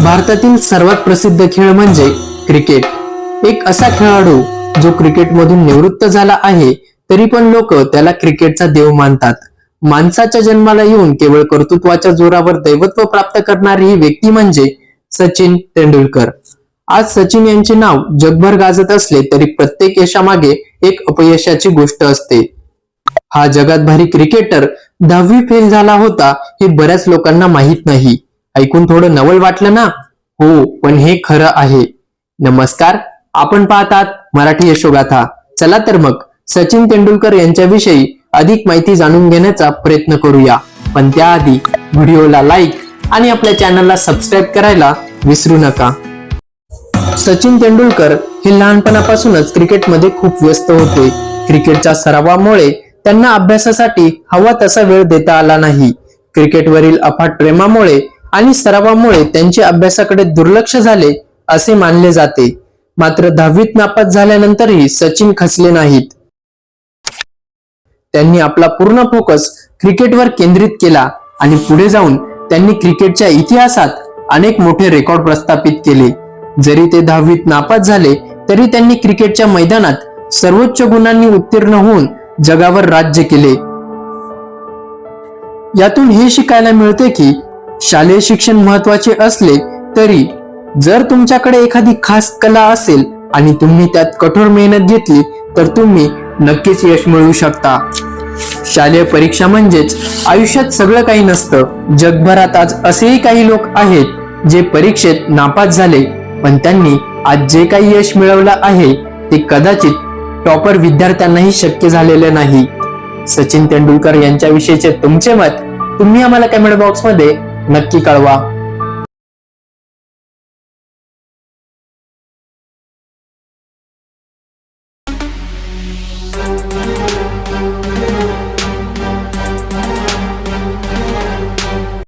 भारतातील सर्वात प्रसिद्ध खेळ म्हणजे क्रिकेट। एक असा खेळाडू जो क्रिकेटमधून निवृत्त झाला आहे, तरी पण लोक त्याला क्रिकेटचा देव मानतात। माणसाच्या जन्माला येऊन केवळ कर्तृत्वाच्या जोरावर दैवत्व प्राप्त करणारी ही व्यक्ती म्हणजे सचिन तेंडुलकर। आज सचिन यांचे नाव जगभर गाजत असले तरी प्रत्येक यशामागे एक अपयशाची गोष्ट असते। हा जगात भारी क्रिकेटर 10वी फेल झाला होता हे बऱ्याच लोकांना माहित नाही। ऐकून थोडं नवल वाटलं ना? हो, पण हे खरं आहे। नमस्कार, आपण पाहतात मराठी यशोगाथा। चला तर मग सचिन तेंडुलकर यांच्याविषयी अधिक माहिती जाणून घेण्याचा प्रयत्न करूया। पण त्याआधी व्हिडिओला लाईक आणि आपल्या चॅनलला सबस्क्राईब करायला विसरू नका। सचिन तेंडुलकर हे लहानपणापासूनच क्रिकेटमध्ये खूप व्यस्त होते। क्रिकेटच्या सरावामुळे त्यांना अभ्यासासाठी हवा तसा वेळ देता आला नाही। क्रिकेटवरील अफाट प्रेमामुळे आणि सरावामुळे त्यांचे अभ्यासाकडे दुर्लक्ष झाले असे मानले जाते। मात्र 10वीत नापास झाल्यानंतरही सचिन खचले नाहीत। त्यांनी आपला पूर्ण फोकस क्रिकेटवर केंद्रित केला आणि पुढे जाऊन त्यांनी क्रिकेटच्या इतिहासात अनेक मोठे रेकॉर्ड प्रस्थापित केले। जरी ते 10वीत नापास झाले तरी त्यांनी क्रिकेटच्या मैदानात सर्वोच्च गुणांनी उत्तीर्ण होऊन जगावर राज्य केले। यातून हे शिकायला मिळते की शालेय शिक्षण महत्त्वाचे असले तरी जर तुमच्याकडे एखादी खास कला असेल आणि तुम्ही त्यात कठोर मेहनत घेतली तर तुम्ही नक्कीच यश मिळवू शकता। शालेय परीक्षा म्हणजेच आयुष्यात सगळं काही नसतं। जगभरात आज असेही काही लोक आहेत जे परीक्षेत नापास झाले, पण त्यांनी आज जे काही यश मिळवलं आहे ते कदाचित टॉपर विद्यार्थ्यांनाही शक्य झालेले नाही। सचिन तेंडुलकर यांच्याविषयीचे तुमचे मत तुम्ही आम्हाला कमेंट बॉक्समध्ये नक्की कळवा।